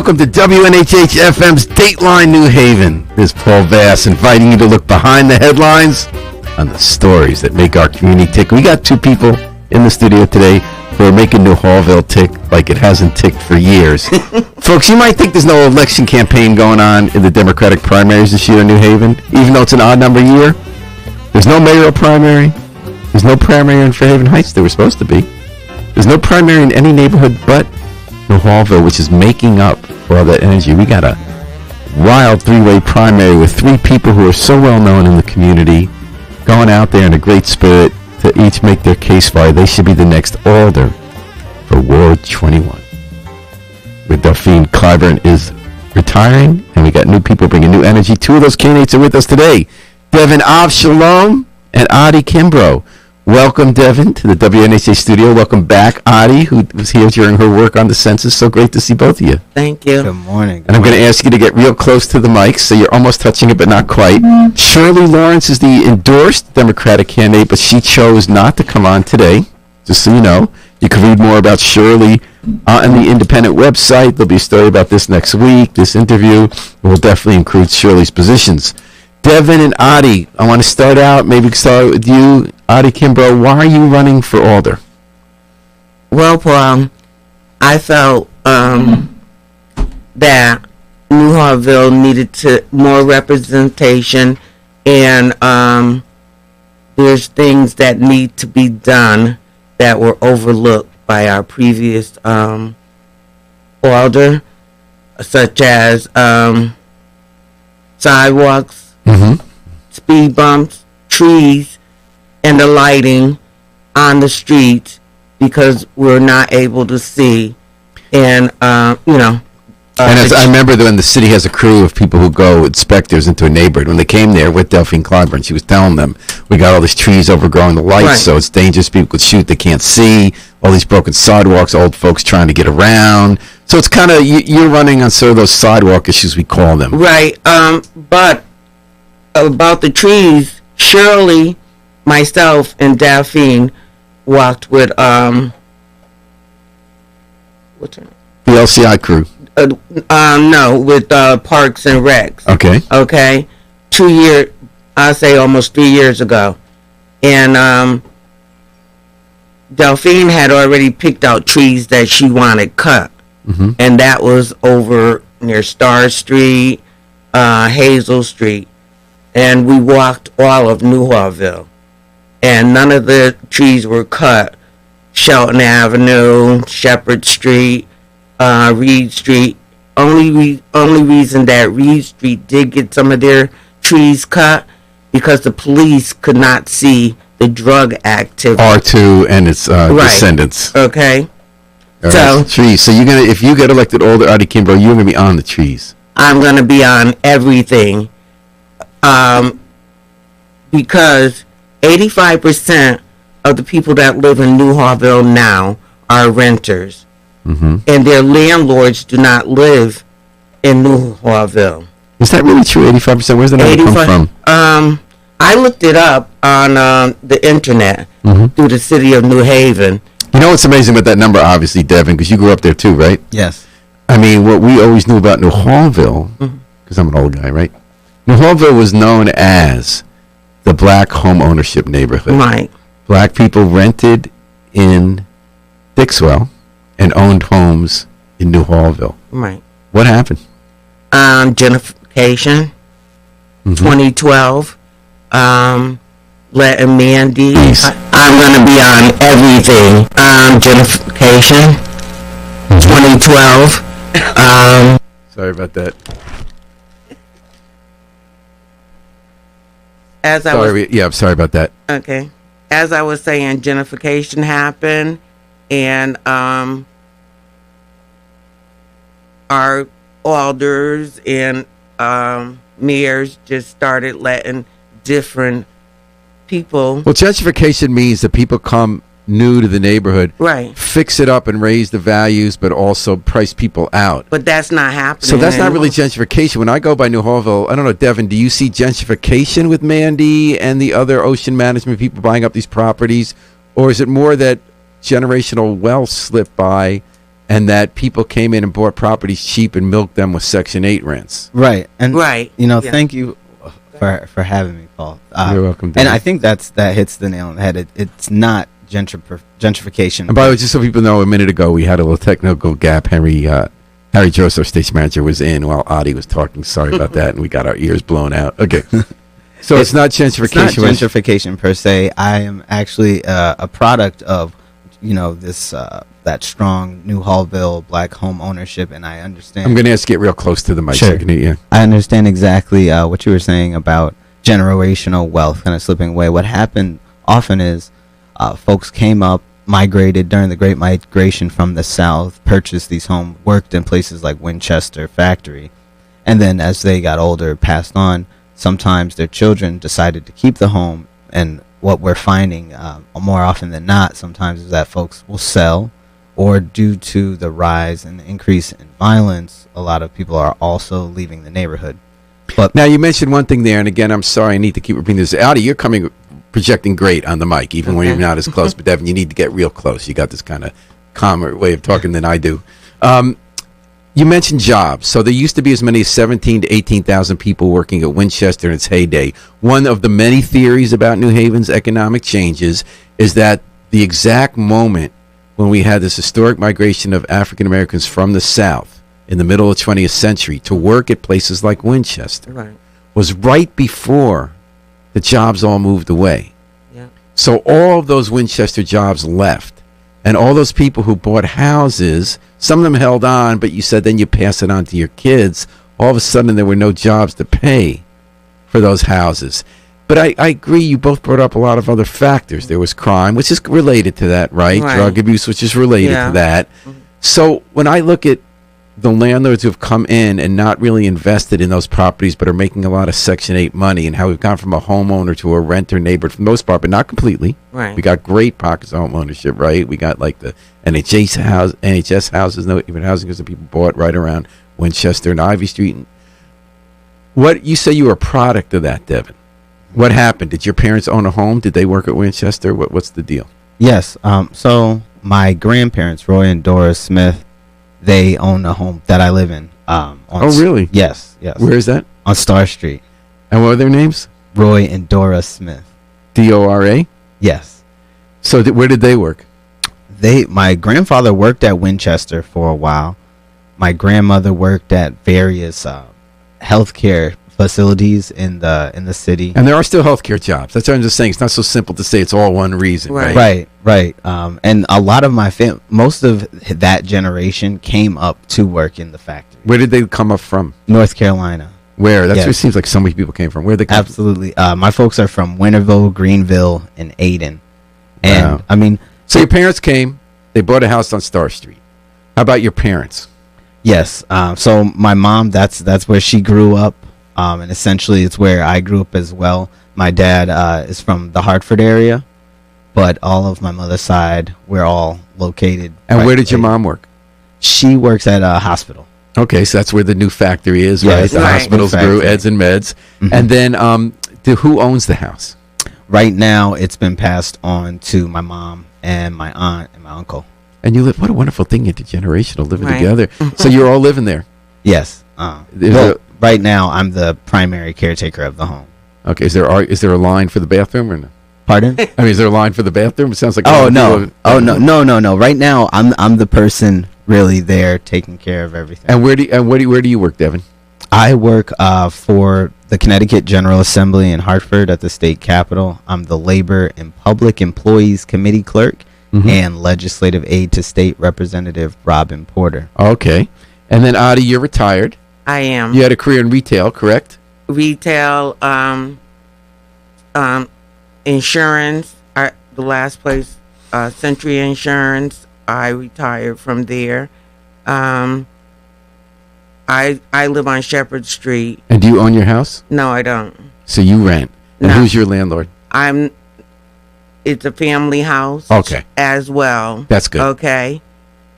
welcome to WNHH-FM's Dateline New Haven. This is Paul Vass inviting you to look behind the headlines on the stories that make our community tick. We got two people in the studio today who are making Newhallville tick like it hasn't ticked for years. Folks, you might think there's no election campaign going on in the Democratic primaries this year in New Haven, even though it's an odd number year. There's no mayoral primary. There's no primary in Fairhaven Heights. There was supposed to be. There's no primary in any neighborhood but Newhallville, which is making up for all that energy. We got a wild three-way primary with three people who are so well known in the community going out there in a great spirit to each make their case why they should be the next Alder for Ward 21. With Delphine Clyburn is retiring, and we got new people bringing new energy. Two of those candidates are with us today, Devin Avshalom and Adi Kimbrough. Welcome, Devin, to the WNHA studio. Welcome back, Adi, who was here during her work on the census. So great to see both of you. Thank you. Good morning. And I'm going to ask you to get real close to the mic, so you're almost touching it, but not quite. Shirley Lawrence is the endorsed Democratic candidate, but she chose not to come on today, just so you know. You can read more about Shirley on the Independent website. There'll be a story about this next week. This interview will definitely include Shirley's positions. Devin and Adi, I want to start out, maybe start with you. Adi Kimbrough, why are you running for Alder? Well, Paul, I felt that Newhallville needed more representation, and there's things that need to be done that were overlooked by our previous Alder, such as sidewalks, speed bumps, trees, and the lighting on the streets, because we're not able to see. And, and as I remember when the city has a crew of people who go inspectors into a neighborhood. When they came there with Delphine Clyburn, she was telling them, we got all these trees overgrowing the lights, right, so it's dangerous. People could shoot, they can't see. All these broken sidewalks, old folks trying to get around. So it's kind of, you're running on sort of those sidewalk issues, we call them. Right. But about the trees, Shirley, myself, and Delphine walked with what's her name? The LCI crew. No, with Parks and Recs. Okay. 2 years, I say almost 3 years ago, and Delphine had already picked out trees that she wanted cut, and that was over near Star Street, Hazel Street, and we walked all of Newhallville, and none of the trees were cut. Shelton Avenue, Shepherd Street, Reed Street. Only reason that Reed Street did get some of their trees cut because the police could not see the drug activity. R2 and its descendants. Okay. So trees. So you're gonna, if you get elected Alder, Adi Kimbrough, you're gonna be on the trees. I'm gonna be on everything, because 85% of the people that live in Newhallville now are renters, and their landlords do not live in Newhallville. Is that really true? 85%? Where's that number come from? I looked it up on the internet through the city of New Haven. You know what's amazing about that number, obviously, Devin, because you grew up there too, right? Yes. I mean, what we always knew about Newhallville, because I'm an old guy, right? Newhallville was known as the black home ownership neighborhood. Right. Black people rented in Dixwell and owned homes in Newhallville. Right. What happened? Gentrification. 2012. Letting Mandy. I'm going to be on everything. Gentrification. 2012. Sorry about that. I'm sorry about that. Okay. As I was saying, gentrification happened, and our alders and mayors just started letting different people. Well, gentrification means that people come new to the neighborhood, right, fix it up and raise the values, but also price people out. But that's not happening. So that's anymore. not really gentrification. When I go by Newhallville, I don't know, Devin, do you see gentrification with Mandy and the other ocean management people buying up these properties? Or is it more that generational wealth slipped by and that people came in and bought properties cheap and milked them with Section 8 rents. Right. And Yeah. thank you for having me, Paul. You're welcome, And David. I think that hits the nail on the head. It's not gentrification. And by the way, just so people know, a minute ago we had a little technical gap. Harry Jost, our station manager, was in while Adi was talking. Sorry about that, and we got our ears blown out. Okay. So it's not gentrification. It's not gentrification per se. I am actually a product of, this that strong Newhallville black home ownership, and I understand. I'm going to ask you to get real close to the mic. Sure. So I can hear you. I understand exactly what you were saying about generational wealth kind of slipping away. What happened often is folks came up, migrated during the Great Migration from the South, purchased these homes, worked in places like Winchester Factory, and then as they got older, passed on. Sometimes their children decided to keep the home, and what we're finding more often than not sometimes is that folks will sell, or due to the rise and the increase in violence, a lot of people are also leaving the neighborhood. But Now, you mentioned one thing there, and again, I'm sorry, I need to keep repeating this. Adi, you're projecting great on the mic, even when you're not as close. But Devin, you need to get real close. You got this kind of calmer way of talking than I do. You mentioned jobs. So there used to be as many as 17 to 18,000 people working at Winchester in its heyday. One of the many theories about New Haven's economic changes is that the exact moment when we had this historic migration of African Americans from the South in the middle of the 20th century to work at places like Winchester was right before the jobs all moved away. Yeah. So all of those Winchester jobs left. And all those people who bought houses, some of them held on, but you said then you pass it on to your kids. All of a sudden there were no jobs to pay for those houses. But I agree, you both brought up a lot of other factors. There was crime, which is related to that, right? Drug abuse, which is related to that. So when I look at the landlords who have come in and not really invested in those properties but are making a lot of Section 8 money, and how we've gone from a homeowner to a renter neighborhood for the most part, but not completely. Right. We got great pockets of home ownership, right? We got like the NHS houses, no even housing because the people bought right around Winchester and Ivy Street. What you say you were a product of that, Devin? What happened? Did your parents own a home? Did they work at Winchester? What's the deal? yes, so my grandparents, Roy and Dora Smith, they own a home that I live in. Really? Yes. Where is that? On Star Street. And what are their names? Roy and Dora Smith. Dora? Yes. So where did they work? My grandfather worked at Winchester for a while. My grandmother worked at various healthcare facilities in the city. And there are still healthcare jobs. That's what I'm just saying. It's not so simple to say it's all one reason, right? Right. And a lot of most of that generation came up to work in the factory. Where did they come up from? North Carolina. Where? That's Yes. where it seems like so many people came from. Where they come Absolutely. My folks are from Winterville, Greenville, and Ayden. And Wow. I mean, So your parents came. They bought a house on Star Street. How about your parents? yes. So my mom, that's where she grew up. And essentially it's where I grew up as well. My dad is from the Hartford area, but all of my mother's side, we're all located. And where did your mom work? She works at a hospital. Okay, so that's where the new factory is, Yes. right? The Right. hospitals New grew, factory. Eds and Meds. Mhm. And then who owns the house? Right now, it's been passed on to my mom and my aunt and my uncle. And you live, what a wonderful thing, intergenerational living Right. together. So you're all living there. Yes. Is Well, there- right now, I'm the primary caretaker of the home. Okay, is there a line for the bathroom or no? Pardon? I mean, is there a line for the bathroom? It sounds like Oh a lot no! of people- Oh no! Right now, I'm the person really there taking care of everything. And where do you work, Devin? I work for the Connecticut General Assembly in Hartford at the state capitol. I'm the Labor and Public Employees Committee clerk and legislative aide to State Representative Robin Porter. Okay, and then Adi, you're retired. I am. You had a career in retail, correct? Retail, insurance. The last place, Century Insurance. I retired from there. I live on Shepherd Street. And do you own your house? No, I don't. So you rent. And No. who's your landlord? It's a family house. Okay. As well. That's good. Okay.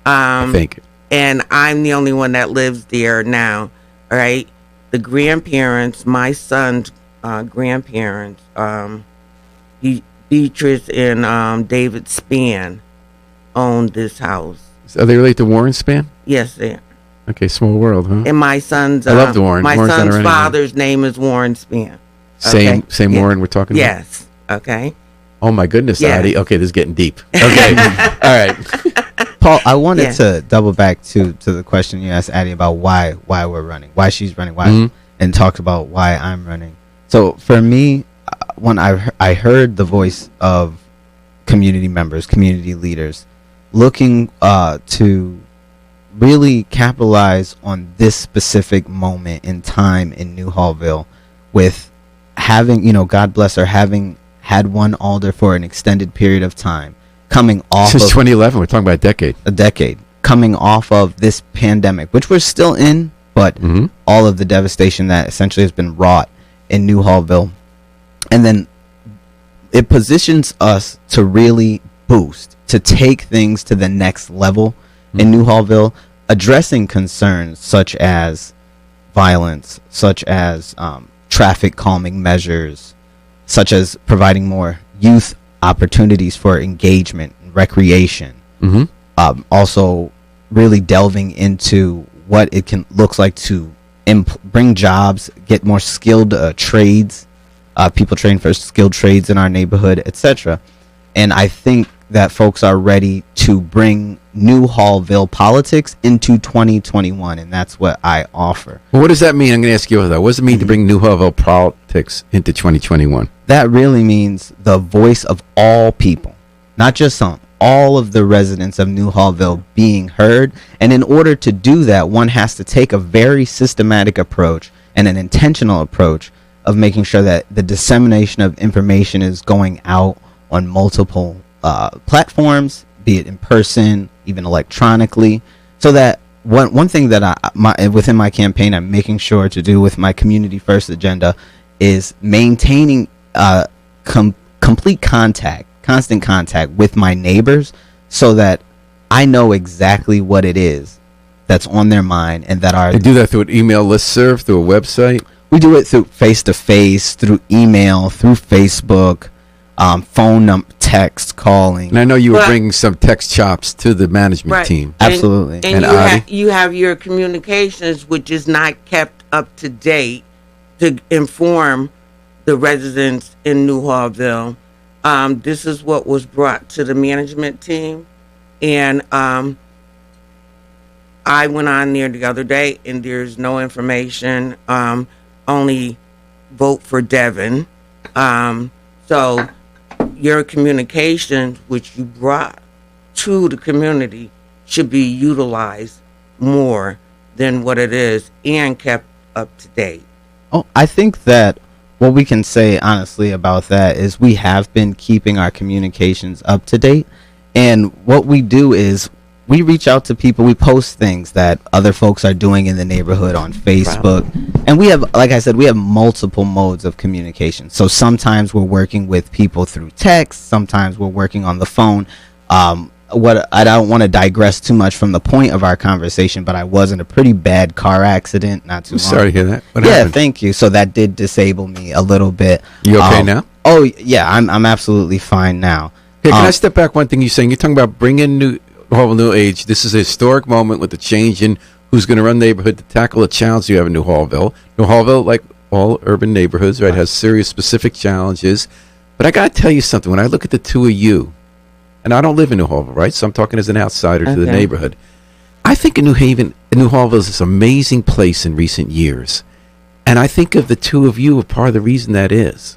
I think. And I'm the only one that lives there now. All right. The grandparents, my son's grandparents, Beatrice and David Spann owned this house. Are they related to Warren Span? Yes, they are. Okay, small world, huh? And my son's I love Warren. my Warren's not son's around father's name is Warren Span. Same Yeah. Warren we're talking about? Yes. Okay. Oh my goodness, Yes. Addie. Okay, this is getting deep. Okay. All right. Paul, I wanted Yeah. to double back to the question you asked Addie about why we're running, why she's running, why, Mhm. and talked about why I'm running. So for me, when I heard the voice of community members, community leaders, looking to really capitalize on this specific moment in time in Newhallville, with having, God bless her, having had one alder for an extended period of time, coming off Since of 2011, we're talking about a decade. coming off of this pandemic, which we're still in, but Mhm. all of the devastation that essentially has been wrought in Newhallville. And then it positions us to really boost, to take things to the next level in Newhallville, addressing concerns such as violence, such as traffic calming measures, such as providing more youth opportunities for engagement and recreation. Mhm. Also really delving into what it can looks like to bring jobs, get more skilled trades, people train for skilled trades in our neighborhood, etc. And I think that folks are ready to bring Newhallville politics into 2021, and that's what I offer. Well, what does that mean? I'm going to ask you that. What does it mean to bring Newhallville politics into 2021? That really means the voice of all people, not just some, all of the residents of Newhallville being heard. And in order to do that, one has to take a very systematic approach and an intentional approach of making sure that the dissemination of information is going out on multiple platforms, be it in person, even electronically, so that one thing that within my campaign I'm making sure to do with my community first agenda is maintaining complete contact, constant contact with my neighbors, so that I know exactly what it is that's on their mind, and that They do that through an email listserv, through a website? we do it through face-to-face, through email, through Facebook, phone number, text, calling. And I know you were Well- bringing some text chops to the management Right. team. Absolutely. And And you, Adi? you have your communications, which is not kept up to date, to inform the residents in Newhallville. This is what was brought to the management team. And I went on there the other day, and there's no information. Only vote for Devin. So your communications, which you brought to the community, should be utilized more than what it is and kept up to date. Oh, I think that what we can say honestly about that is we have been keeping our communications up to date. And what we do is we reach out to people, we post things that other folks are doing in the neighborhood on Facebook. And we have, like I said, we have multiple modes of communication. So sometimes we're working with people through text, sometimes we're working on the phone. What I don't want to digress too much from the point of our conversation, but I was in a pretty bad car accident not too long. Sorry to hear that. What Yeah, happened? thank you. So that did disable me a little bit. You okay now? Oh yeah, I'm absolutely fine now. Hey, can I step back one thing you're saying? You're talking about bringing New Age. This is a historic moment with the change in who's going to run the neighborhood to tackle the challenge you have in Newhallville. Newhallville, like all urban neighborhoods, right, has serious specific challenges. But I got to tell you something. When I look at the two of you, and I don't live in Newhallville, right? So I'm talking as an outsider to the Okay. neighborhood. I think Newhallville is this amazing place in recent years. And I think of the two of you as part of the reason that is.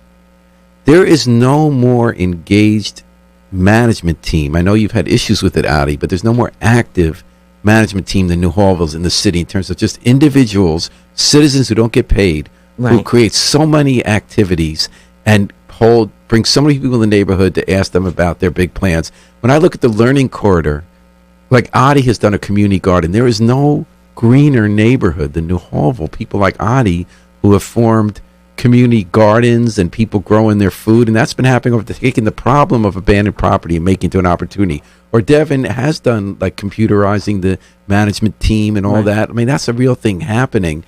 There is no more engaged management team. I know you've had issues with it, Adi, but there's no more active management team than Newhallville's in the city in terms of just individuals, citizens who don't get paid, who Right. create so many activities and bring so many people in the neighborhood to ask them about their big plans. When I look at the learning corridor, like Adi has done a community garden, there is no greener neighborhood than Newhallville. People like Adi who have formed community gardens and people growing their food, and that's been happening over taking the problem of abandoned property and making it to an opportunity. Or Devin has done like computerizing the management team and all Right. that. I mean, that's a real thing happening.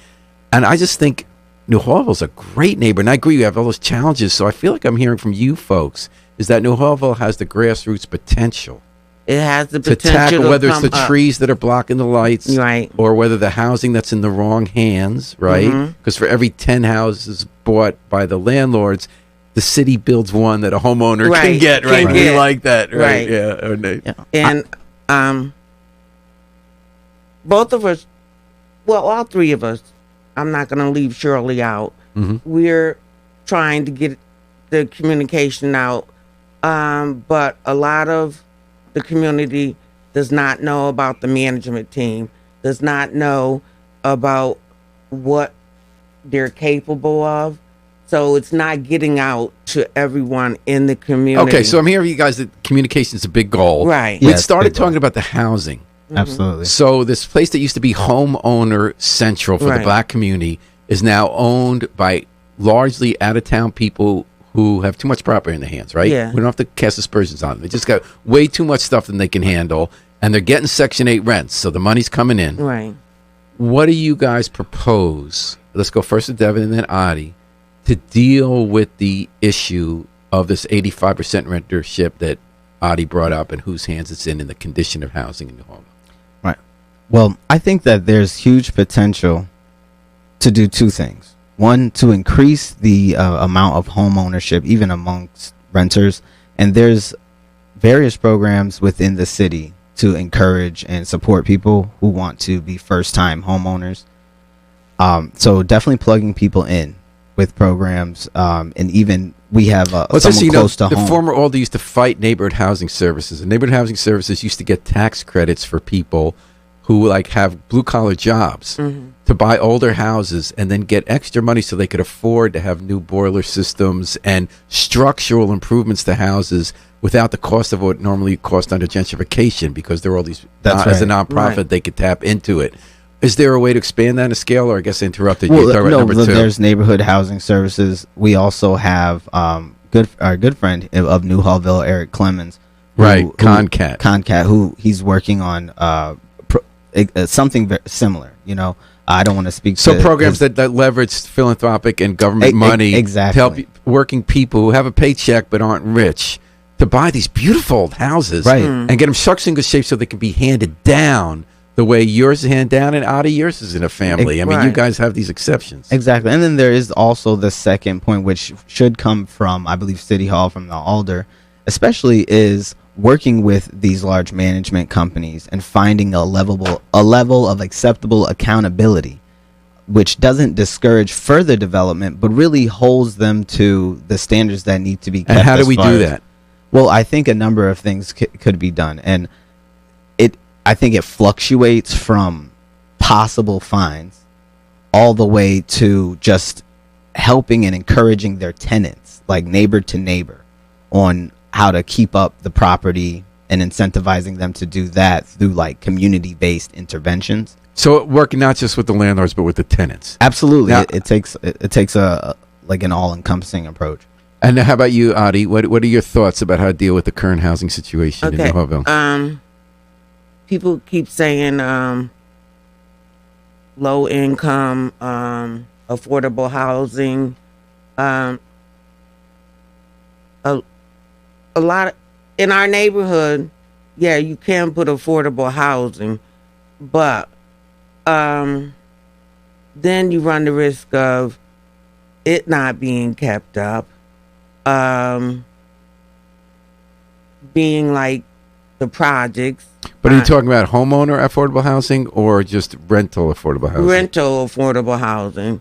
And I just think Newhallville's a great neighbor, and I agree you have all those challenges. So I feel like I'm hearing from you folks is that Newhallville has the grassroots potential. It has the to potential tackle to whether it's come the up. trees that are blocking the lights, Right. or whether the housing that's in the wrong hands, right? Because for every 10 houses bought by the landlords, the city builds one that a homeowner can Right, get, can right? We get. like that, right? Right. Yeah. Or they- And both of us, well, all three of us, I'm not going to leave Shirley out. We're trying to get the communication out, but a lot of the community does not know about the management team, does not know about what they're capable of. So it's not getting out to everyone in the community. Okay, so I'm hearing you guys that communication is a big goal. Right. We Yeah, it's started big goal. talking about the housing. Absolutely. So this place that used to be homeowner central for the Right. black community is now owned by largely out-of-town people who have too much property in their hands, right? Yeah. We don't have to cast aspersions on them. They just got way too much stuff than they can handle, and they're getting Section 8 rents, so the money's coming in. Right. What do you guys propose? Let's go first to Devin and then Adi to deal with the issue of this 85% rentership that Adi brought up and whose hands it's in the condition of housing in Newhallville. Right. Well, I think that there's huge potential to do two things. One, to increase the amount of home ownership, even amongst renters. And there's various programs within the city to encourage and support people who want to be first-time homeowners. So definitely plugging people in with programs. And even we have someone close to the home. former Alder used to fight neighborhood housing services, and neighborhood housing services used to get tax credits for people who like have blue collar jobs to buy older houses and then get extra money so they could afford to have new boiler systems and structural improvements to houses without the cost of what normally cost under gentrification, because there are all these as a nonprofit Right. they could tap into it. Is there a way to expand that on a scale, or I guess I interrupted you? Well, Talk about no, number two. there's neighborhood housing services. We also have our good friend of Newhallville, Eric Clemens, Right, Concat. who he's working on something similar. You know, I don't want to speak. So to programs his- that leverage philanthropic and government money exactly. to help working people who have a paycheck but aren't rich to buy these beautiful old houses, Right. and get them structured in good shape so they can be handed down the way yours is handed down and out of yours is in a family. I mean, you Right. guys have these exceptions. Exactly. And then there is also the second point, which should come from, I believe, City Hall, from the Alder, especially is working with these large management companies and finding a level of acceptable accountability, which doesn't discourage further development, but really holds them to the standards that need to be kept. And how do as we far do as- that? Well, I think a number of things could be done, and I think it fluctuates from possible fines all the way to just helping and encouraging their tenants, like neighbor to neighbor, on how to keep up the property and incentivizing them to do that through like community-based interventions. So working not just with the landlords but with the tenants. Absolutely, Now- it takes a like an all-encompassing approach. And how about you, Adi? What are your thoughts about how to deal with the current housing situation in Newhallville? People keep saying low income, affordable housing. A lot of, in our neighborhood, yeah, you can put affordable housing, but then you run the risk of it not being kept up, being like the projects. But are you talking about homeowner affordable housing or just rental affordable housing? Rental affordable housing.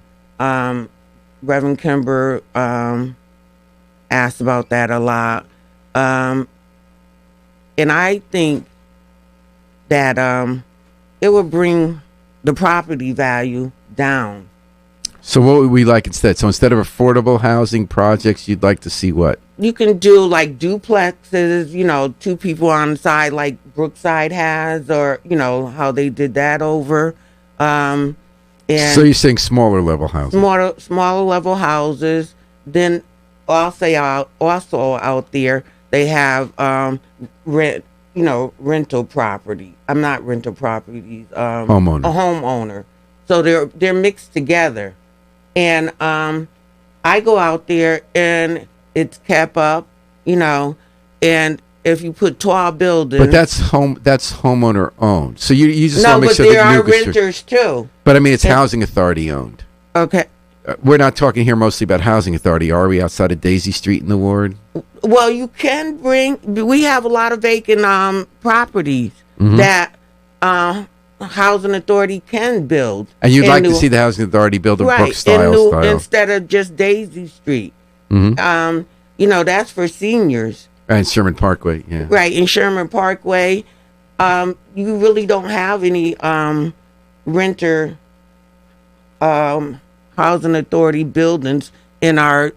Reverend Kimber asked about that a lot. And I think that it would bring the property value down. So what would we like instead? So instead of affordable housing projects, you'd like to see what? You can do like duplexes, you know, two people on the side like Brookside has, or, you know, how they did that over. And So you're saying smaller level housing? smaller level houses. Then also out there, they have rental property. I'm not rental properties. Homeowner. A homeowner. So they're mixed together. And I go out there and it's kept up, you know, and if you put tall buildings. But that's homeowner owned. So you just no, want to make but sure there that are renters too. But I mean, it's housing authority owned. Okay. We're not talking here mostly about housing authority, are we? Outside of Daisy Street in the ward. Well, you can bring. We have a lot of vacant properties that housing authority can build. And you'd like to see the housing authority build a Brook style instead of just Daisy Street. That's for seniors. And Sherman Parkway, yeah. Right, in Sherman Parkway, you really don't have any renter housing authority buildings in our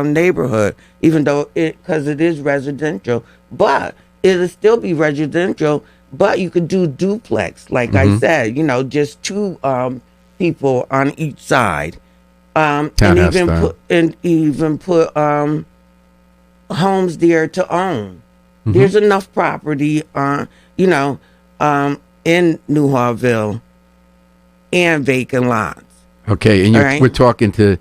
neighborhood, even though because it is residential, but it'll still be residential. But you could do duplex, like I said, just two people on each side, and even put homes there to own. There's enough property, in Newhallville and vacant lots. Okay, and we're talking to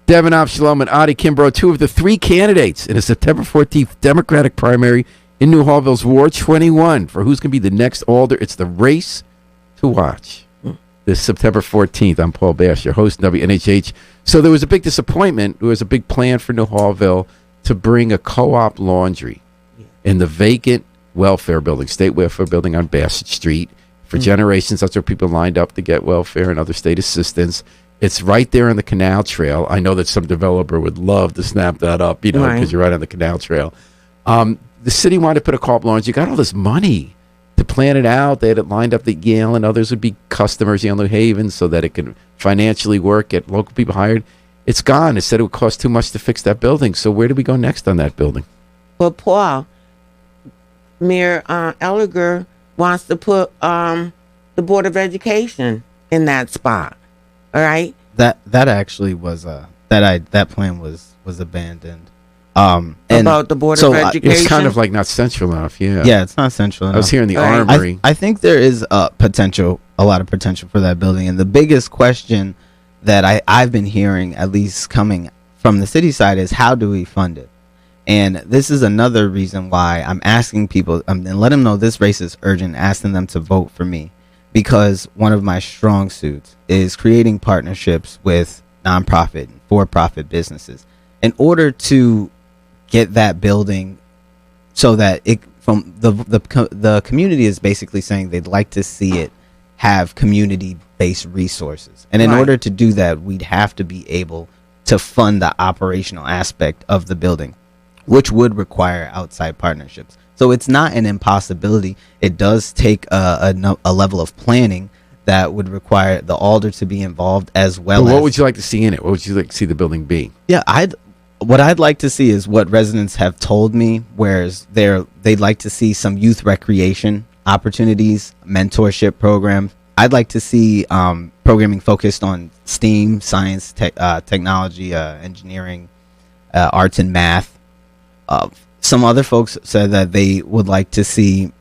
Devin Absalom and Adi Kimbrough, two of the three candidates in a September 14th Democratic primary in Newhallville's Ward 21 for who's going to be the next Alder. It's the race to watch this September 14th. I'm Paul Bass, your host, WNHH. So there was a big disappointment. There was a big plan for Newhallville to bring a co-op laundry in the vacant welfare building, state welfare building on Bassett Street. For generations, that's where people lined up to get welfare and other state assistance. It's right there on the canal trail. I know that some developer would love to snap that up, because you're right on the canal trail. The city wanted to put a co-op laundry. You got all this money to plan it out. They had it lined up that Yale and others would be customers, Yale New Haven, so that it could financially work, get local people hired. It's gone. It said it would cost too much to fix that building. So where do we go next on that building? Well, Paul, Mayor Alder wants to put the Board of Education in that spot. All right. That actually was that plan was abandoned. About the Board of Education. It's kind of like not central enough. Yeah. Yeah, it's not central enough. I was here in the Armory. I think there is a lot of potential for that building, and the biggest question that I've been hearing, at least coming from the city side, is how do we fund it? And this is another reason why I'm asking people and let them know this race is urgent, asking them to vote for me, because one of my strong suits is creating partnerships with nonprofit and for-profit businesses in order to get that building so that it from the community is basically saying they'd like to see it have community-based resources. And in order to do that, we'd have to be able to fund the operational aspect of the building, which would require outside partnerships. So it's not an impossibility. It does take a level of planning that would require the Alder to be involved as well. What would you like to see in it? What would you like to see the building be? Yeah, what I'd like to see is what residents have told me, whereas they'd like to see some youth recreation opportunities, mentorship programs. I'd like to see programming focused on STEAM, science, technology, engineering, arts, and math. Some other folks said that they would like to see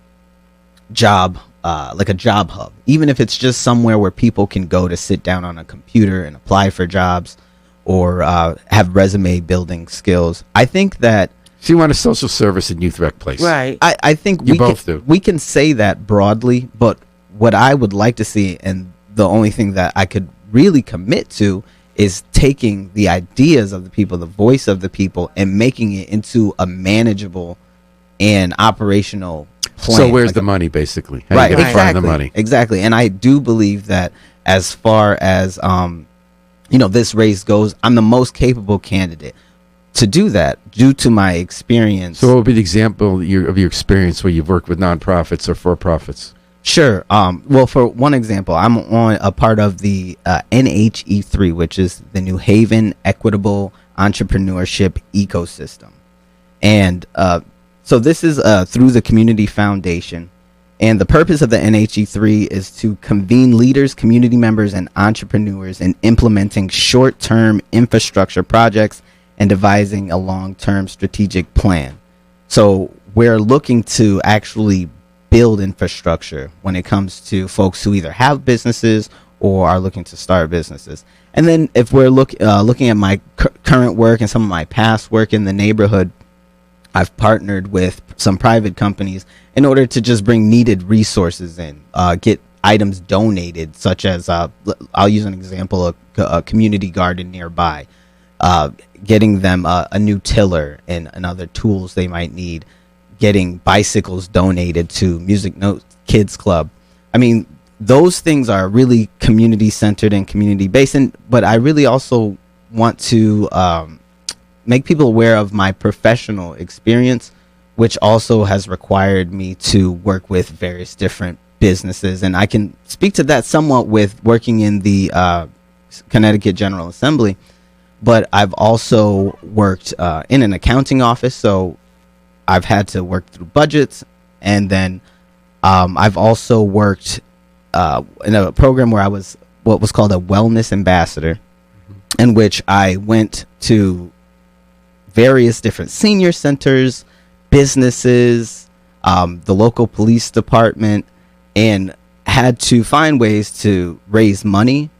like a job hub, even if it's just somewhere where people can go to sit down on a computer and apply for jobs or have resume building skills. I think that. So you want a social service and youth rec place. Right. I think we can say that broadly, but what I would like to see, and the only thing that I could really commit to, is taking the ideas of the people, the voice of the people, and making it into a manageable and operational plan. So where's the money, basically? How you gonna find the money? Exactly. And I do believe that as far as this race goes, I'm the most capable candidate to do that due to my experience. So what would be the example of your experience where you've worked with nonprofits or for-profits? Sure. Well, for one example, I'm on a part of the NHE3, which is the New Haven Equitable Entrepreneurship Ecosystem. And so this is through the Community Foundation. And the purpose of the NHE3 is to convene leaders, community members, and entrepreneurs in implementing short-term infrastructure projects and devising a long-term strategic plan. So we're looking to actually build infrastructure when it comes to folks who either have businesses or are looking to start businesses. And then if we're looking at my current work and some of my past work in the neighborhood, I've partnered with some private companies in order to just bring needed resources in, get items donated, such as I'll use an example, a community garden nearby, getting them a new tiller and other tools they might need, getting bicycles donated to Music Note Kids Club. I mean, those things are really community centered and community based, but I really also want to make people aware of my professional experience, which also has required me to work with various different businesses. And I can speak to that somewhat with working in the Connecticut General Assembly, but I've also worked in an accounting office, so I've had to work through budgets. And then I've also worked in a program where I was what was called a wellness ambassador, in which I went to various different senior centers, businesses, the local police department, and had to find ways to raise money,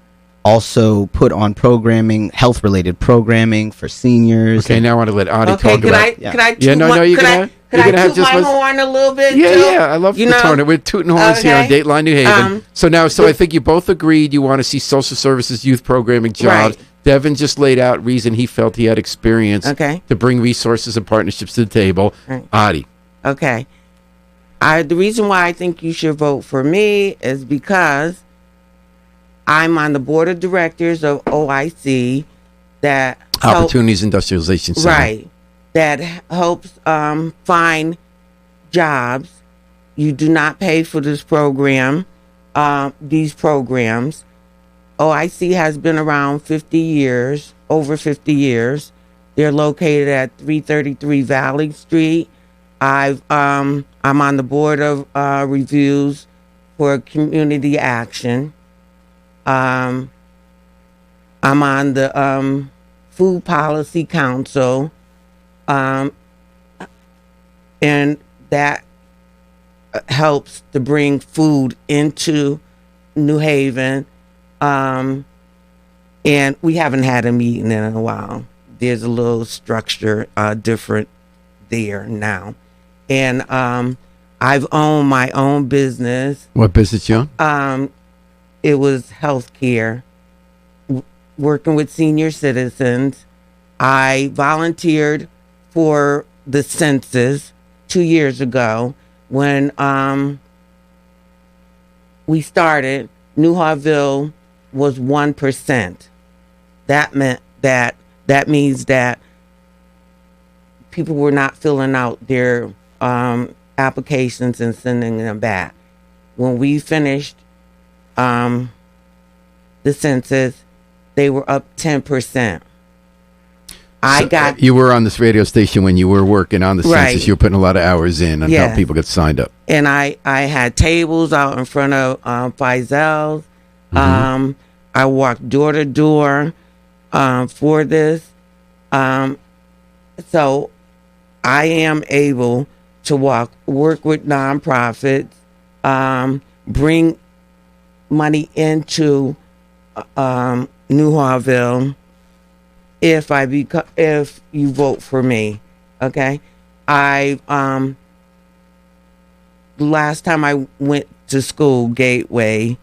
also put on programming, health-related programming for seniors. Okay, now I want to let Adi talk Could about. I toot my horn a little bit? Yeah, too? yeah, I love the tone. We're tooting horns here on Dateline New Haven. So I think you both agreed you want to see social services, youth programming, jobs. Right. Devin just laid out reason he felt he had experience to bring resources and partnerships to the table. Right. Adi. Okay. The reason why I think you should vote for me is because I'm on the board of directors of OIC, that Opportunities Industrialization Center. Right. That helps find jobs. You do not pay for this program, these programs. OIC has been around 50 years, over 50 years. They're located at 333 Valley Street. I'm on the board of reviews for community action. I'm on the Food Policy Council, and that helps to bring food into New Haven. And we haven't had a meeting in a while. There's a little structure different there now. And I've owned my own business. What business you own? It was healthcare, working with senior citizens. I volunteered for the census 2 years ago when we started. Newhallville was 1%. That means that people were not filling out their applications and sending them back. When we finished the census, they were up 10%. You were on this radio station when you were working on the census. You were putting a lot of hours in on how people get signed up. And I had tables out in front of Faisal's. I walked door to door for this. So I am able to work with nonprofits, bring money into Newhallville if you vote for me. Okay. The last time I went to school, Gateway,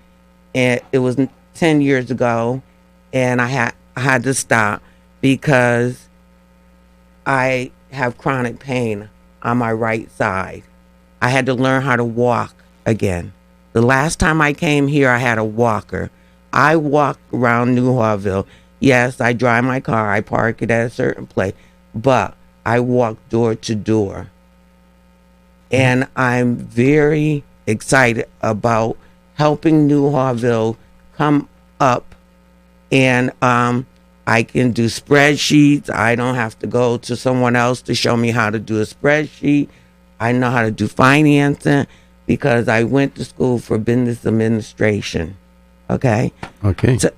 and it was 10 years ago, and I had to stop because I have chronic pain on my right side. I had to learn how to walk again. The last time I came here, I had a walker. I walk around Newhallville. Yes, I drive my car. I park it at a certain place, but I walk door to door. And I'm very excited about helping Newhallville come up, and I can do spreadsheets. I don't have to go to someone else to show me how to do a spreadsheet. I know how to do financing because I went to school for business administration. Okay. So,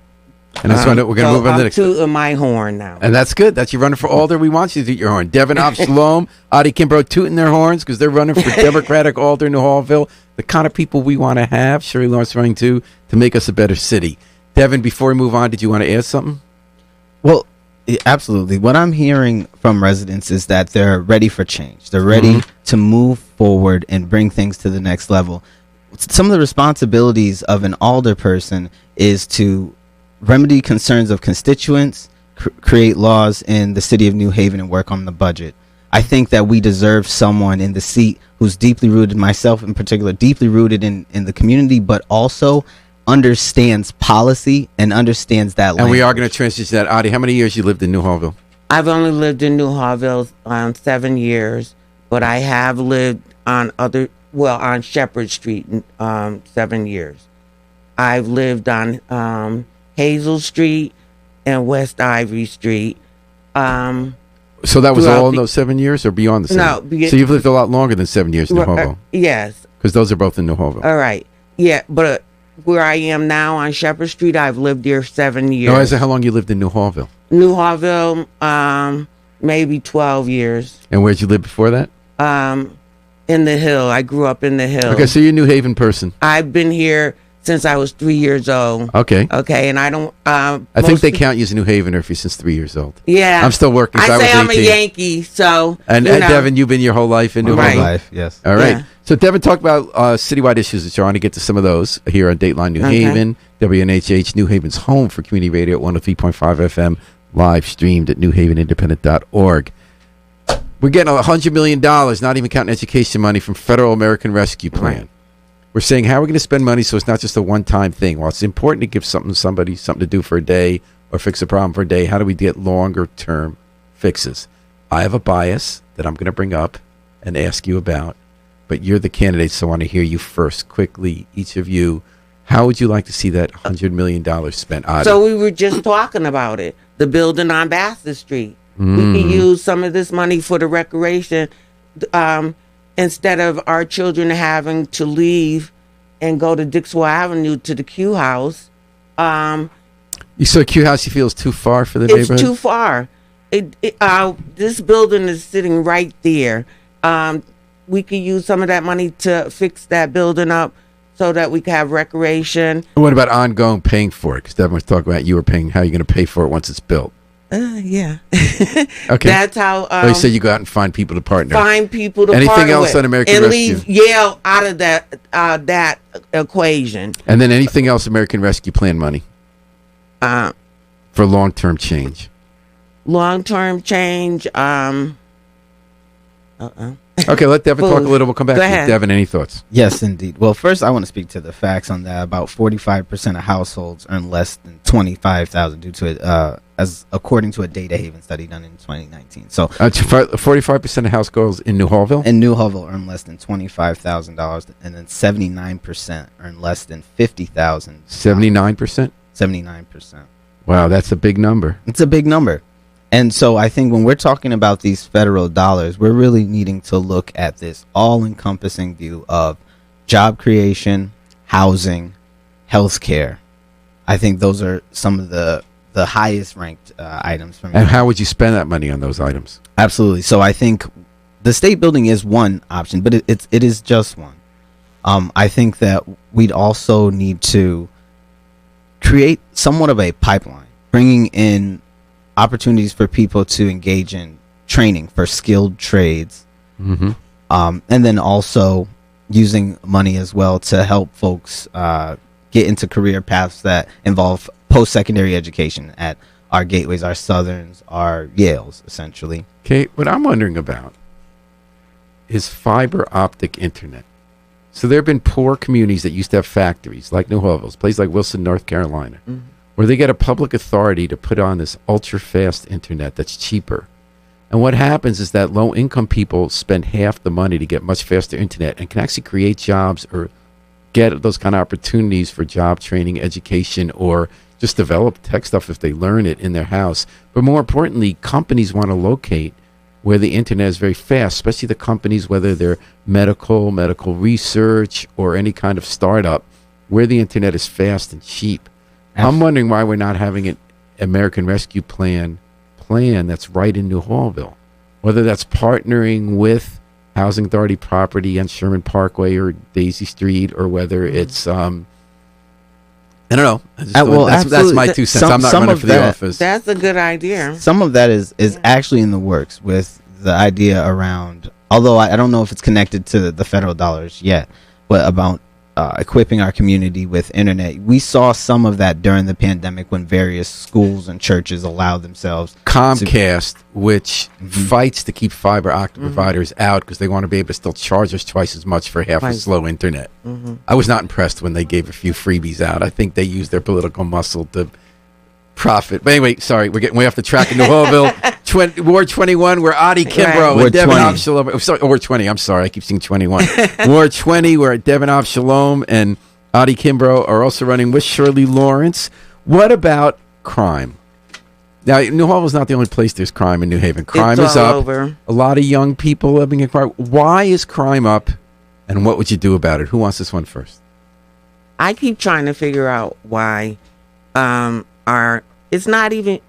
and that's why we're going to move on to the next. I'm tooting my horn now. And that's good. That's you running for Alder. We want you to toot your horn. Devin Avshalom, Adi Kimbrough tooting their horns because they're running for Democratic Alder, Newhallville. The kind of people we want to have. Sherry Lawrence running to make us a better city. Devin, before we move on, did you want to add something? Well, Absolutely. What I'm hearing from residents is that they're ready for change. They're ready to move forward and bring things to the next level. Some of the responsibilities of an Alder person is to remedy concerns of constituents, create laws in the city of New Haven, and work on the budget. I think that we deserve someone in the seat who's deeply rooted, myself in particular, deeply rooted in the community, but also understands policy and understands that language. And we are going to transition to that. Adi, how many years you lived in Newhallville? I've only lived in Newhallville 7 years, but I have lived on on Shepherd Street 7 years. I've lived on Hazel Street and West Ivory Street. So that was all in those 7 years, or beyond the 7? No. So you've lived a lot longer than 7 years in Newhallville. Yes. Because those are both in Newhallville. All right. Yeah, but where I am now on Shepherd Street, I've lived here 7 years. No, I said how long you lived in Newhallville? Newhallville, maybe 12 years. And where'd you live before that? In the Hill. I grew up in the Hill. Okay, so you're a New Haven person. I've been here since I was 3 years old. Okay. Okay, and I don't... I think they count you as a New Havener if you're since 3 years old. Yeah. I'm still working. I say I'm a 18. Yankee, so... And Devin, you've been your whole life in New My Haven? whole life, yes. All right. Yeah. So Devin talked about citywide issues, which I want to get to some of those here on Dateline New Haven, WNHH, New Haven's home for community radio at 103.5 FM, live streamed at newhavenindependent.org. We're getting $100 million, not even counting education money, from Federal American Rescue Plan. Right. We're saying, how are we going to spend money so it's not just a one-time thing? Well, it's important to give somebody something to do for a day or fix a problem for a day. How do we get longer-term fixes? I have a bias that I'm going to bring up and ask you about, but you're the candidate, so I want to hear you first. Quickly, each of you, how would you like to see that $100 million spent? Adi? So we were just talking about it, the building on Bassett Street. We can use some of this money for the recreation instead of our children having to leave and go to Dixwell Avenue to the Q House. So Q House you feel is too far for the neighborhood? It's too far. This building is sitting right there. We could use some of that money to fix that building up so that we can have recreation. What about ongoing paying for it? Because Devin was talking about you were paying. How are you going to pay for it once it's built? Yeah. Okay. That's how. You said you go out and find people to partner. Anything else on American and Rescue? Leave Yale out of that equation. And then anything else American Rescue Plan money? For long-term change. Long-term change. Okay, let Devin talk a little. We'll come back to you. Devin, any thoughts? Yes, indeed. Well, first, I want to speak to the facts on that. About 45% of households earn less than $25,000 due to it, as according to a Data Haven study done in 2019. So, 45% of households in Newhallville? In Newhallville earn less than $25,000, and then 79% earn less than $50,000. 79%? 79%. Wow, that's a big number. It's a big number. And so I think when we're talking about these federal dollars, we're really needing to look at this all-encompassing view of job creation, housing, healthcare. I think those are some of the highest ranked items for me. And how would you spend that money on those items? Absolutely. So I think the state building is one option, but it is just one. I think that we'd also need to create somewhat of a pipeline, bringing in opportunities for people to engage in training for skilled trades, and then also using money as well to help folks get into career paths that involve post-secondary education at our gateways, our Southerns, our Yales, essentially. Okay, what I'm wondering about is fiber optic internet. So there have been poor communities that used to have factories, like Newhallville, places like Wilson, North Carolina, where they get a public authority to put on this ultra-fast internet that's cheaper. And what happens is that low-income people spend half the money to get much faster internet and can actually create jobs or get those kind of opportunities for job training, education, or just develop tech stuff if they learn it in their house. But more importantly, companies want to locate where the internet is very fast, especially the companies, whether they're medical research, or any kind of startup, where the internet is fast and cheap. I'm wondering why we're not having an American Rescue Plan that's right in Newhallville. Whether that's partnering with Housing Authority property on Sherman Parkway or Daisy Street, or whether it's I don't know. I just well, that's my 2 cents. I'm not running for the office. That's a good idea. Some of that is actually in the works with the idea around, although I don't know if it's connected to the federal dollars yet, but about equipping our community with internet. We saw some of that during the pandemic when various schools and churches allowed themselves. Comcast, which fights to keep fiber optic providers out because they want to be able to still charge us twice as much for half a slow internet. I was not impressed when they gave a few freebies out. I think they used their political muscle to profit. But anyway, sorry, we're getting way off the track in Newhallville. Ward 21, where Adi Kimbrough and Devin Avshalom. Sorry, Ward 20. I'm sorry, I keep saying 21. Ward 20, where Devin Avshalom and Adi Kimbrough are also running with Shirley Lawrence. What about crime? Now, Newhallville's not the only place there's crime in New Haven. Crime is up. Over. A lot of young people living in crime. Why is crime up, and what would you do about it? Who wants this one first? I keep trying to figure out why it's not even,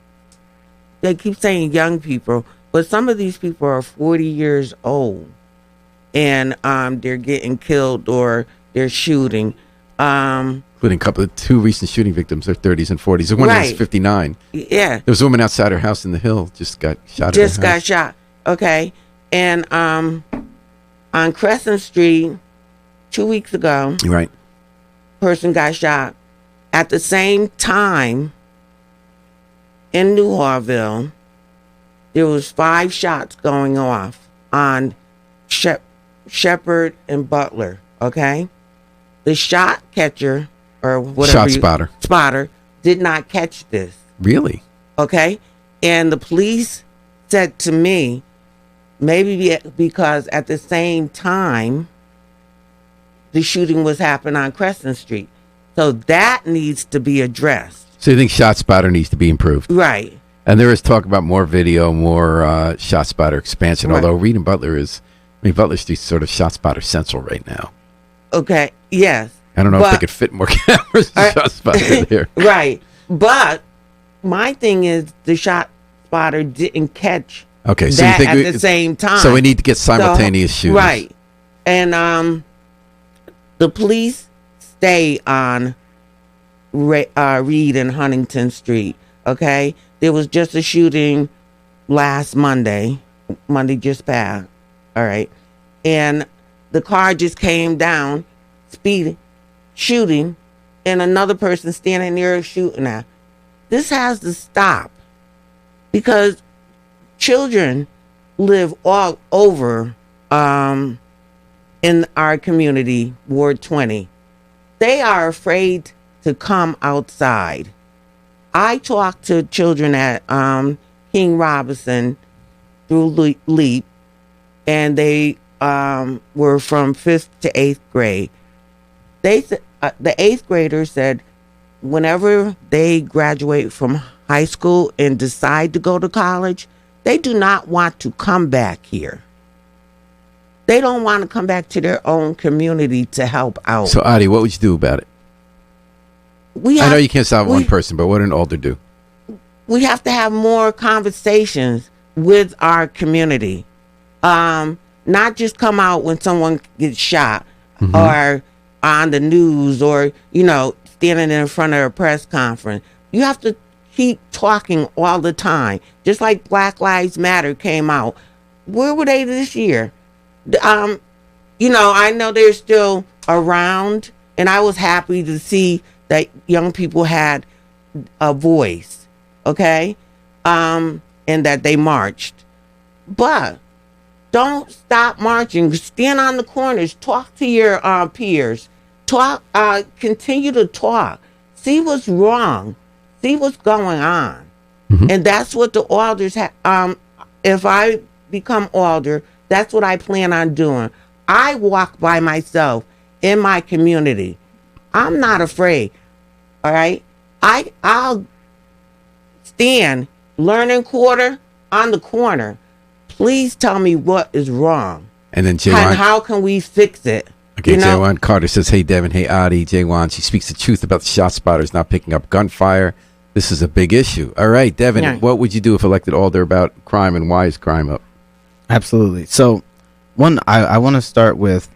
they keep saying young people, but some of these people are 40 years old and they're getting killed or they're shooting. Including two recent shooting victims, they're 30s and 40s. The one was 59. Yeah. There was a woman outside her house in the Hill, just got shot. Okay. And on Crescent Street 2 weeks ago, right, person got shot. At the same time, in Newhallville, there was 5 shots going off on Shepherd and Butler, okay? The shot catcher, or whatever. Spotter, did not catch this. Really? Okay? And the police said to me, maybe because at the same time, the shooting was happening on Crescent Street. So that needs to be addressed. So you think shot spotter needs to be improved? Right. And there is talk about more video, more shot spotter expansion, right. Although Reed and Butler Butler Street's sort of shot spotter central right now. Okay, yes. I don't know if they could fit more cameras and shot spotter there. Right. But my thing is the shot spotter didn't catch so that at the same time. So we need to get simultaneous shooters. Right. And the police stay on Reed and Huntington Street, okay? There was just a shooting last Monday just passed, all right? And the car just came down, shooting, and another person standing there shooting at. This has to stop because children live all over in our community, Ward 20. They are afraid to come outside. I talked to children at King Robinson through LEAP, and they were from 5th to 8th grade. They the 8th graders said whenever they graduate from high school and decide to go to college, they do not want to come back here. They don't want to come back to their own community to help out. So, Adi, what would you do about it? I know you can't stop one person, but what did Alder do? We have to have more conversations with our community. Not just come out when someone gets shot or on the news or, standing in front of a press conference. You have to keep talking all the time. Just like Black Lives Matter came out. Where were they this year? I know they're still around, and I was happy to see that young people had a voice, okay? And that they marched. But don't stop marching. Stand on the corners. Talk to your peers. Continue to talk. See what's wrong. See what's going on. And that's what the alders have. If I become alder, that's what I plan on doing. I walk by myself in my community. I'm not afraid. All right? I'll stand learning quarter on the corner. Please tell me what is wrong. And then Jaywan, how can we fix it? Okay, Jaywan Carter says, hey, Devin, hey, Adi, Jaywan. She speaks the truth about the shot spotters not picking up gunfire. This is a big issue. All right, Devin, what would you do if elected alder about crime, and why is crime up? Absolutely. So, I want to start with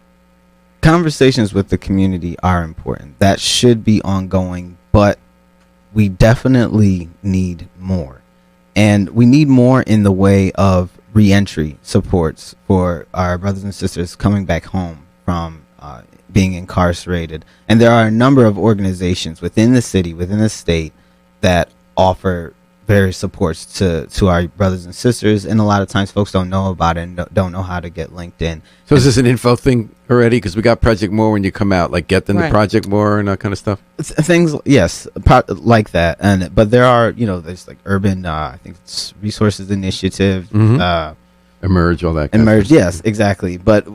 conversations with the community are important. That should be ongoing, but we definitely need more. And we need more in the way of reentry supports for our brothers and sisters coming back home from being incarcerated. And there are a number of organizations within the city, within the state, that offer various supports to our brothers and sisters. And a lot of times folks don't know about it and don't know how to get linked in. So is this an info thing already? Because we got Project More when you come out, like get them to Project More and that kind of stuff. Things, yes, like that. But there are, there's like urban, I think it's resources initiative, Emerge, all that. Emerge, yes, exactly. But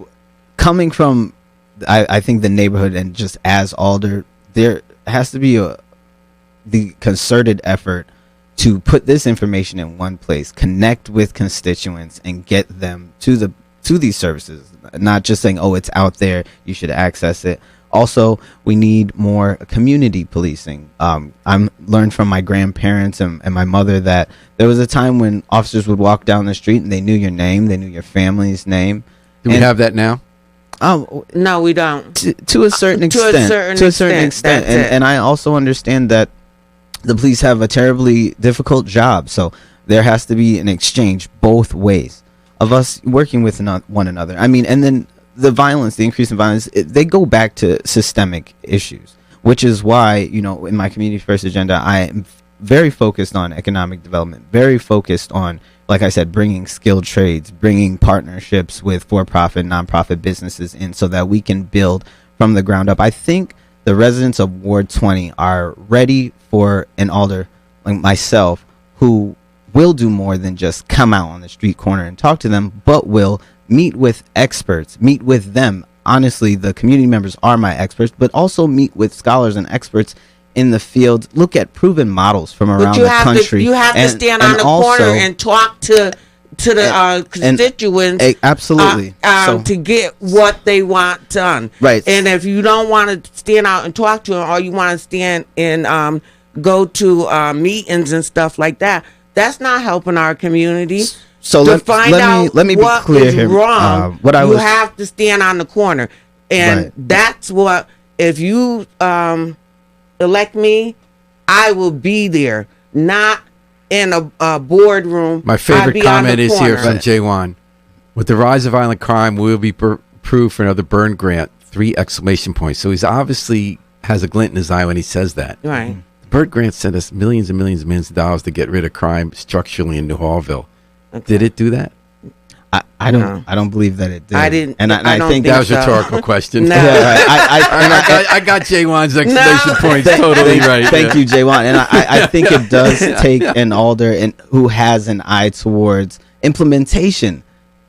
coming from, I think the neighborhood and just as Alder, there has to be the concerted effort to put this information in one place, connect with constituents, and get them to these services. Not just saying, "Oh, it's out there, you should access it." Also, we need more community policing. I'm learned from my grandparents and my mother that there was a time when officers would walk down the street and they knew your name, they knew your family's name. Do we have that now? Oh no, we don't. To a certain extent. To a certain extent, and I also understand that the police have a terribly difficult job, so there has to be an exchange both ways of us working with one another. I mean, and then the violence, the increase in violence, they go back to systemic issues, which is why, in my community first agenda, I am very focused on economic development, very focused on, like I said, bringing skilled trades, bringing partnerships with for-profit, nonprofit businesses in so that we can build from the ground up. I think the residents of Ward 20 are ready for an Alder like myself who will do more than just come out on the street corner and talk to them, but will meet with experts, meet with them. Honestly, the community members are my experts, but also meet with scholars and experts in the field, look at proven models from around the country. You have to stand on the corner and talk to the constituents, absolutely, to get what they want done. Right. And if you don't want to stand out and talk to them, or you want to stand and go to meetings and stuff like that, that's not helping our community. So let me be clear here. Wrong, you have to stand on the corner, and that's what. If you elect me, I will be there, not in a boardroom. My favorite comment is here from Jaywan. With the rise of violent crime, we will be approved for another burn grant. 3 exclamation points. So he's obviously has a glint in his eye when he says that. Right. The Burt grant sent us millions and millions and millions of dollars to get rid of crime structurally in Newhallville. Okay. Did it do that? I don't believe that it did. I didn't. And I think that was a rhetorical question. No. I got Jaywan's exclamation points totally right. Thank you, Jaywan. And I think it does take an Alder who has an eye towards implementation.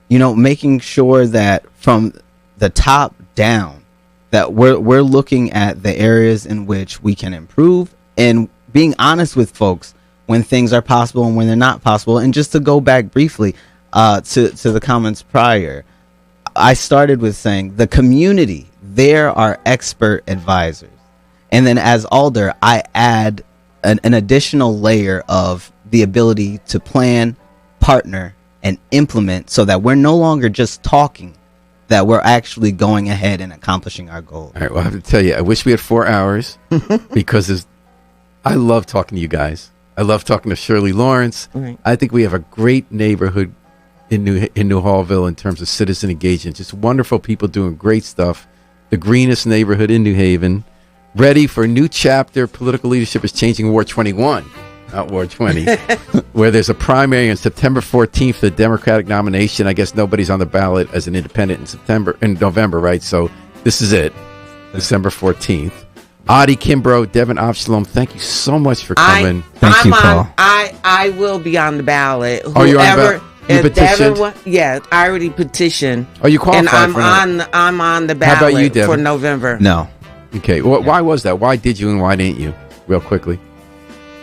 Making sure that from the top down, that we're looking at the areas in which we can improve and being honest with folks when things are possible and when they're not possible. And just to go back briefly to the comments prior, I started with saying the community, there are expert advisors. And then as Alder, I add an additional layer of the ability to plan, partner, and implement so that we're no longer just talking, that we're actually going ahead and accomplishing our goals. All right, well, I have to tell you, I wish we had 4 hours because I love talking to you guys. I love talking to Shirley Lawrence. Right. I think we have a great neighborhood in Newhallville in terms of citizen engagement. Just wonderful people doing great stuff. The greenest neighborhood in New Haven. Ready for a new chapter. Political leadership is changing Ward 21, not Ward 20, where there's a primary on September 14th, the Democratic nomination. I guess nobody's on the ballot as an independent in November, right? So this is it, December 14th. Adi Kimbrough, Devin Avshalom, thank you so much for coming. Thank you, Paul. I will be on the ballot. Oh, you're on the ballot? You petitioned? Yeah, I already petitioned. Are you qualified and I'm on the ballot. How about you, Devin? For November. No. Okay. Well, why was that? Why did you and why didn't you? Real quickly.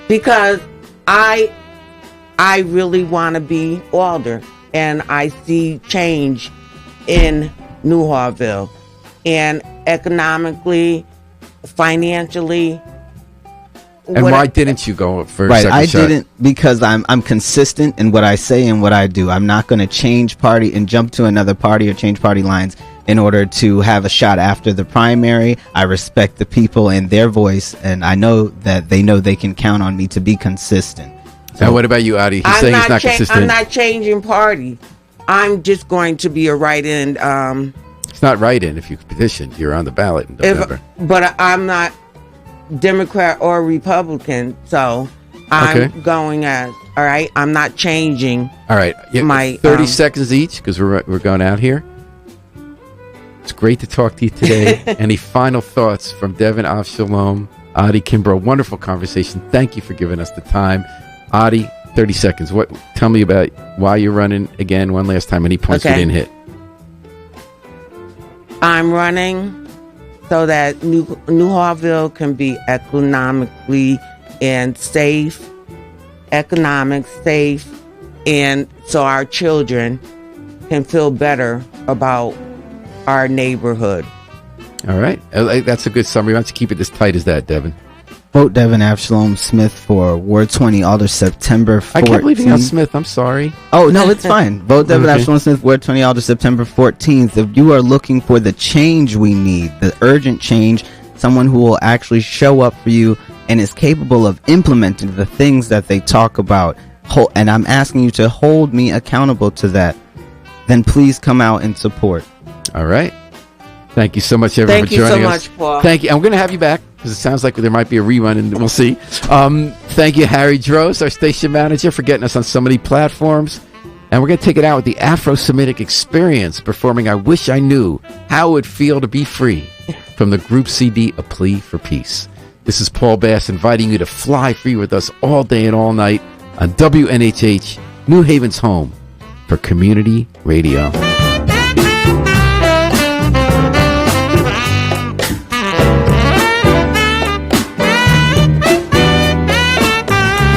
Because I really want to be Alder, and I see change in Newhallville, and economically, financially. And why didn't you go for a second shot? Didn't because I'm consistent in what I say and what I do. I'm not going to change party and jump to another party or change party lines in order to have a shot after the primary. I respect the people and their voice, and I know that they know they can count on me to be consistent. So, now, what about you, Adi? He's saying he's not consistent. I'm not changing party. I'm just going to be a write-in. It's not write-in if you petitioned. You're on the ballot in November. But I'm not Democrat or Republican, so I'm going as, all right? I'm not changing. All right. My 30 seconds each, because we're going out here. It's great to talk to you today. Any final thoughts from Devin Avshalom, Adi Kimbrough? Wonderful conversation. Thank you for giving us the time. Adi, 30 seconds. Tell me about why you're running again one last time. Any points we didn't hit? I'm running so that Newhallville can be economically and safe, and so our children can feel better about our neighborhood. All right. That's a good summary. Why don't you keep it as tight as that, Devin? Vote Devin Avshalom Smith for Ward 20, Alder, September 14th. I can't believe you got Smith. I'm sorry. Oh, no, it's fine. Vote Devin Avshalom Smith, Ward 20, Alder, September 14th. If you are looking for the change we need, the urgent change, someone who will actually show up for you and is capable of implementing the things that they talk about, and I'm asking you to hold me accountable to that, then please come out and support. All right. Thank you so much, everyone, for joining us. Thank you so much, Paul. Thank you. I'm going to have you back because it sounds like there might be a rerun, and we'll see. Thank you, Harry Droz, our station manager, for getting us on so many platforms. And we're going to take it out with the Afro-Semitic Experience performing I Wish I Knew How It Would Feel to Be Free from the group CD, A Plea for Peace. This is Paul Bass inviting you to fly free with us all day and all night on WNHH, New Haven's home for community radio.